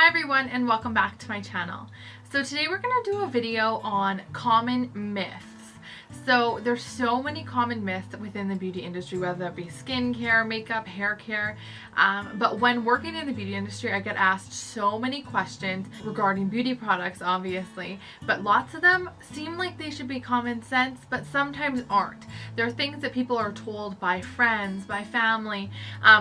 Hi everyone and welcome back to my channel. So today we're going to do a video on common myths. So there's so many common myths within the beauty industry, whether that be skincare, makeup, hair care. But when working in the beauty industry, I get asked so many questions regarding beauty products, obviously, but lots of them seem like they should be common sense, but sometimes aren't. There are things that people are told by friends, by family,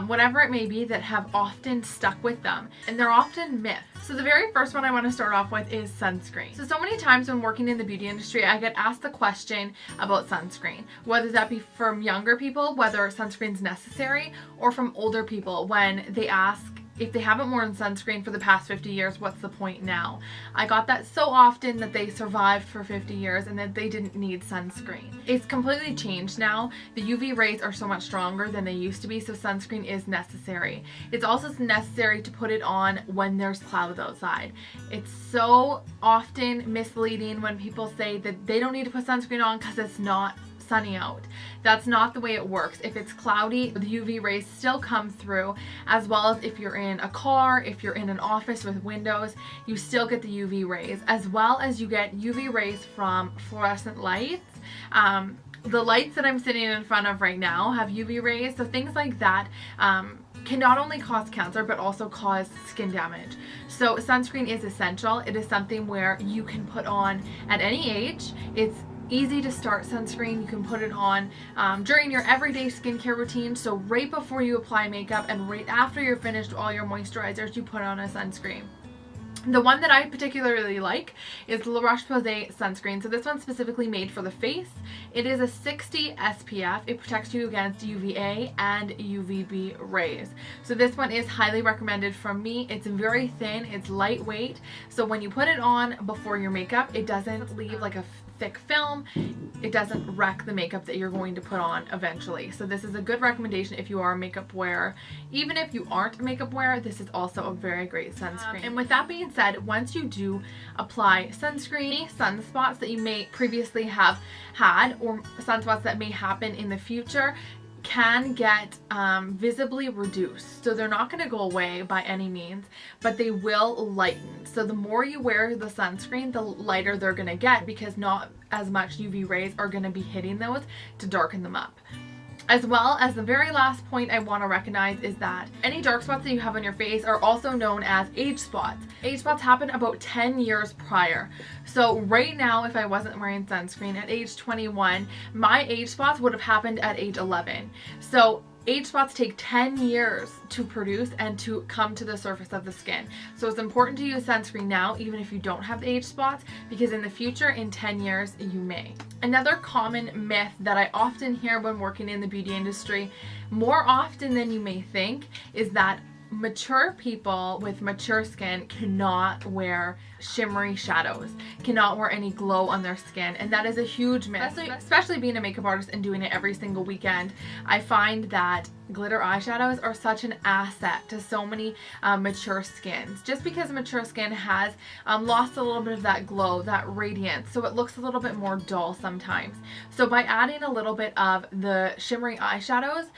whatever it may be, that have often stuck with them, and they're often myths. So the very first one I want to start off with is sunscreen. So many times when working in the beauty industry, I get asked the question about sunscreen, whether that be from younger people, whether sunscreen's necessary, or from older people when they ask if they haven't worn sunscreen for the past 50 years, what's the point now? I got that so often, that they survived for 50 years and that they didn't need sunscreen. It's completely changed now. The UV rays are so much stronger than they used to be, so sunscreen is necessary. It's also necessary to put it on when there's clouds outside. It's so often misleading when people say that they don't need to put sunscreen on because it's not sunny out. That's not the way it works. If it's cloudy, the UV rays still come through, as well as if you're in a car, if you're in an office with windows, you still get the UV rays, as well as you get UV rays from fluorescent lights. The lights that I'm sitting in front of right now have UV rays, so things like that can not only cause cancer but also cause skin damage. So sunscreen is essential. It is something where you can put on at any age. It's easy to start sunscreen. You can put it on during your everyday skincare routine. So right before you apply makeup and right after you're finished all your moisturizers, you put on a sunscreen. The one that I particularly like is the Roche Posay sunscreen. So this one's specifically made for the face. It is a 60 SPF. It protects you against UVA and UVB rays. So this one is highly recommended from me. It's very thin, it's lightweight. So when you put it on before your makeup, it doesn't leave like a thick film. It doesn't wreck the makeup that you're going to put on eventually. So this is a good recommendation if you are a makeup wearer. Even if you aren't a makeup wearer, this is also a very great sunscreen. And with that being said, once you do apply sunscreen, any sunspots that you may previously have had or sunspots that may happen in the future can get visibly reduced. So they're not going to go away by any means, but they will lighten. So the more you wear the sunscreen, the lighter they're going to get, because not as much UV rays are going to be hitting those to darken them up. As well as the very last point I want to recognize is that any dark spots that you have on your face are also known as age spots. Age spots happen about 10 years prior. So right now, if I wasn't wearing sunscreen at age 21, my age spots would have happened at age 11. So age spots take 10 years to produce and to come to the surface of the skin. So it's important to use sunscreen now, even if you don't have the age spots, because in the future, in 10 years, you may. Another common myth that I often hear when working in the beauty industry, more often than you may think, is that mature people with mature skin cannot wear shimmery shadows, cannot wear any glow on their skin, and that is a huge myth. Especially being a makeup artist and doing it every single weekend, I find that glitter eyeshadows are such an asset to so many mature skins, just because mature skin has lost a little bit of that glow, that radiance, so it looks a little bit more dull sometimes. So by adding a little bit of the shimmery eyeshadows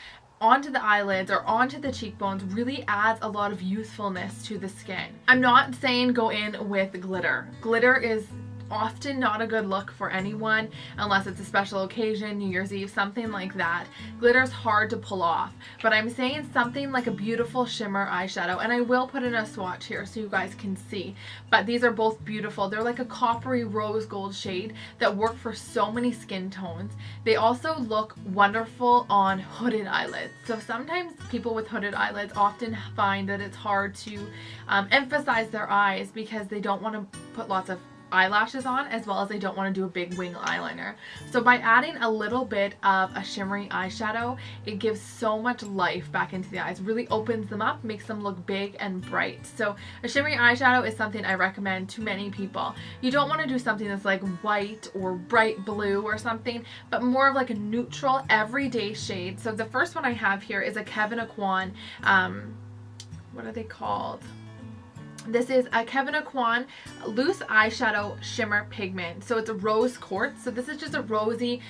onto the eyelids or onto the cheekbones really adds a lot of youthfulness to the skin. I'm not saying go in with glitter. Glitter is often not a good look for anyone unless it's a special occasion, New Year's Eve, something like that. Glitter's hard to pull off, but I'm saying something like a beautiful shimmer eyeshadow, and I will put in a swatch here so you guys can see, but these are both beautiful. They're like a coppery rose gold shade that work for so many skin tones. They also look wonderful on hooded eyelids. So sometimes people with hooded eyelids often find that it's hard to emphasize their eyes because they don't want to put lots of eyelashes on, as well as they don't want to do a big wing eyeliner. So by adding a little bit of a shimmery eyeshadow, it gives so much life back into the eyes, really opens them up, makes them look big and bright. So a shimmery eyeshadow is something I recommend to many people. You don't want to do something that's like white or bright blue or something, but more of like a neutral everyday shade. So the first one I have here is a Kevyn Aucoin, what are they called? This is a Kevyn Aucoin Loose Eyeshadow Shimmer Pigment. So it's a rose quartz. So this is just a rosy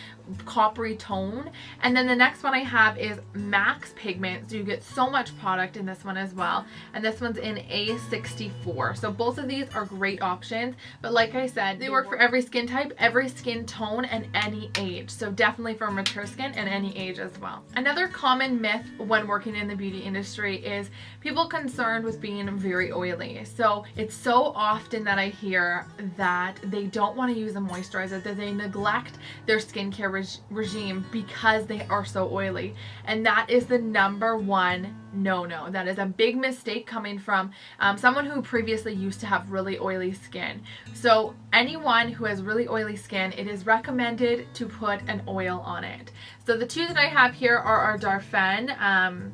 coppery tone. And then the next one I have is Max Pigment. So you get so much product in this one as well. And this one's in A64. So both of these are great options. But like I said, they work for every skin type, every skin tone, and any age. So definitely for mature skin and any age as well. Another common myth when working in the beauty industry is people concerned with being very oily. So it's so often that I hear that they don't want to use a moisturizer, that they neglect their skincare regime because they are so oily. And that is the #1 no-no. That is a big mistake coming from someone who previously used to have really oily skin. So anyone who has really oily skin, it is recommended to put an oil on it. So the two that I have here are our Darphin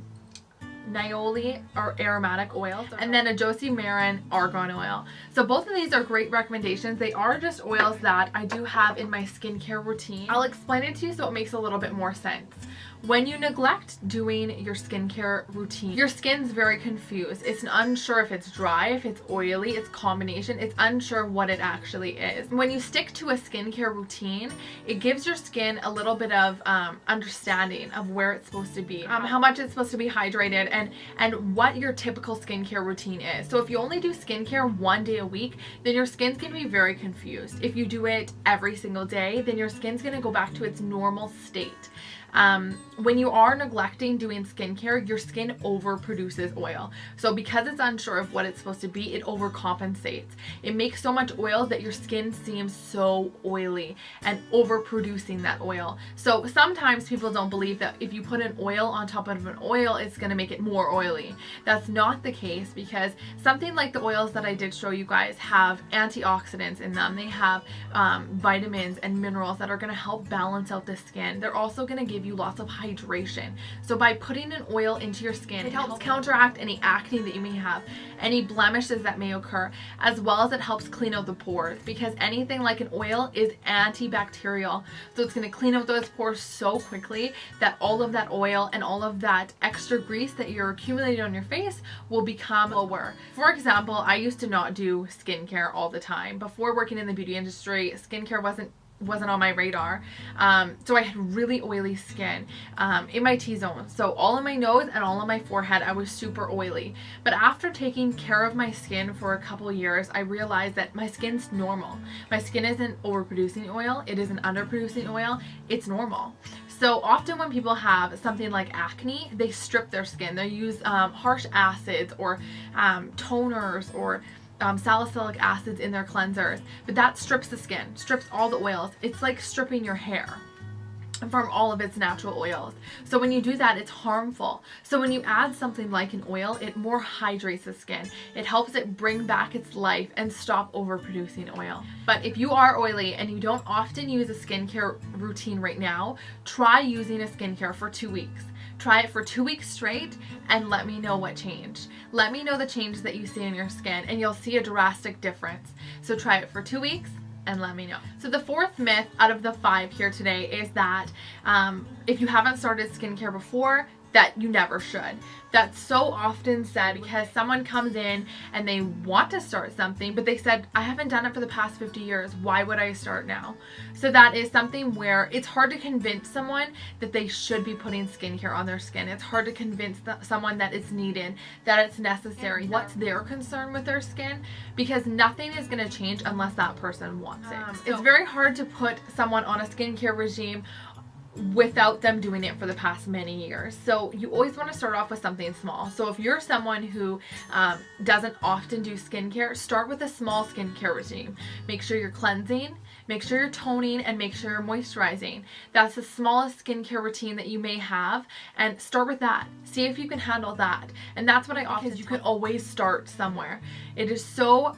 Naouli or aromatic oil, and then a Josie Maran argan oil. So both of these are great recommendations. They are just oils that I do have in my skincare routine. I'll explain it to you so it makes a little bit more sense. When you neglect doing your skincare routine, your skin's very confused. It's unsure if it's dry, if it's oily, it's combination. It's unsure what it actually is. When you stick to a skincare routine, it gives your skin a little bit of understanding of where it's supposed to be, how much it's supposed to be hydrated, and what your typical skincare routine is. So if you only do skincare 1 day a week, then your skin's gonna be very confused. If you do it every single day, then your skin's gonna go back to its normal state. When you are neglecting doing skincare, your skin overproduces oil. So because it's unsure of what it's supposed to be, it overcompensates. It makes so much oil that your skin seems so oily and overproducing that oil. So sometimes people don't believe that if you put an oil on top of an oil, it's going to make it more oily. That's not the case, because something like the oils that I did show you guys have antioxidants in them. They have vitamins and minerals that are going to help balance out the skin. They're also going to give you lots of hydration. So by putting an oil into your skin, it helps counteract any acne that you may have, any blemishes that may occur, as well as it helps clean out the pores, because anything like an oil is antibacterial. So it's going to clean out those pores so quickly that all of that oil and all of that extra grease that you're accumulating on your face will become lower. For example, I used to not do skincare all the time. Before working in the beauty industry, skincare wasn't on my radar. So I had really oily skin in my T-zone. So all of my nose and all of my forehead, I was super oily. But after taking care of my skin for a couple years, I realized that my skin's normal. My skin isn't overproducing oil. It isn't underproducing oil. It's normal. So often when people have something like acne, they strip their skin. They use harsh acids or toners or salicylic acids in their cleansers, but that strips the skin, strips all the oils. It's like stripping your hair from all of its natural oils. So when you do that, it's harmful. So when you add something like an oil, it more hydrates the skin. It helps it bring back its life and stop overproducing oil. But if you are oily and you don't often use a skincare routine right now, try using a skincare for 2 weeks. Try it for 2 weeks straight and let me know what changed. Let me know the changes that you see in your skin, and you'll see a drastic difference. So try it for 2 weeks and let me know. So the fourth myth out of the 5 here today is that if you haven't started skincare before, that you never should. That's so often said because someone comes in and they want to start something, but they said, I haven't done it for the past 50 years. Why would I start now? So that is something where it's hard to convince someone that they should be putting skincare on their skin. It's hard to convince someone that it's needed, that it's necessary, what's their concern with their skin, because nothing is going to change unless that person wants it. It's very hard to put someone on a skincare regime without them doing it for the past many years. So you always want to start off with something small. So if you're someone who doesn't often do skincare, start with a small skincare regime. Make sure you're cleansing, make sure you're toning, and make sure you're moisturizing. That's the smallest skincare routine that you may have, and start with that. See if you can handle that. And that's what I often, because you can always start somewhere. It is so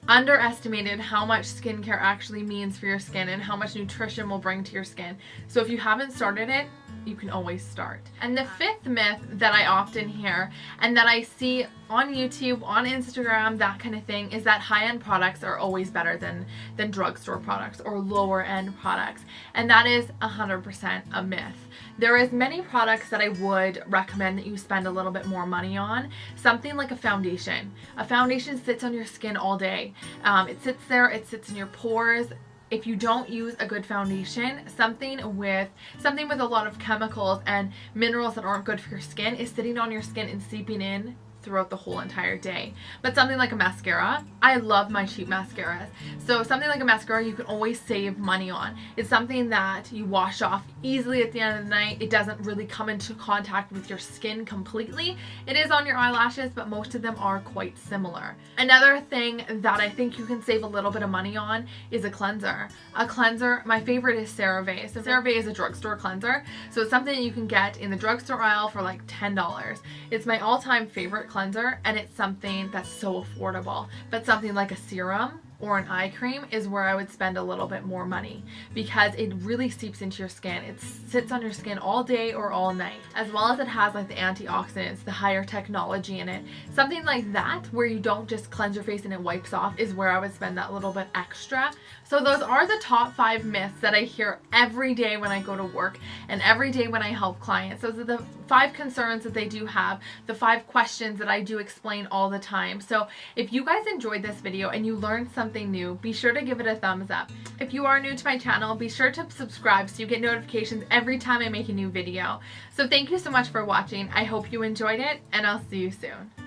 underestimated how much skincare actually means for your skin and how much nutrition will bring to your skin. So if you haven't started it, you can always start. And the fifth myth that I often hear and that I see on YouTube, on Instagram, that kind of thing, is that high-end products are always better than drugstore products or lower-end products. And that is 100% a myth. There is many products that I would recommend that you spend a little bit more money on. Something like a foundation. A foundation sits on your skin all day. It sits there, it sits in your pores. If you don't use a good foundation, something with a lot of chemicals and minerals that aren't good for your skin is sitting on your skin and seeping in throughout the whole entire day. But something like a mascara, I love my cheap mascaras. So something like a mascara you can always save money on. It's something that you wash off easily at the end of the night. It doesn't really come into contact with your skin completely. It is on your eyelashes, but most of them are quite similar. Another thing that I think you can save a little bit of money on is a cleanser. A cleanser, my favorite is CeraVe. So CeraVe is a drugstore cleanser. So it's something that you can get in the drugstore aisle for like $10. It's my all-time favorite cleanser, and it's something that's so affordable. But something like a serum or an eye cream is where I would spend a little bit more money, because it really seeps into your skin. It sits on your skin all day or all night, as well as it has like the antioxidants, the higher technology in it. Something like that where you don't just cleanse your face and it wipes off is where I would spend that little bit extra. So those are the top 5 myths that I hear every day when I go to work and every day when I help clients. Those are the 5 concerns that they do have, the 5 questions that I do explain all the time. So if you guys enjoyed this video and you learned something new, be sure to give it a thumbs up. If you are new to my channel, be sure to subscribe so you get notifications every time I make a new video. So thank you so much for watching. I hope you enjoyed it, and I'll see you soon.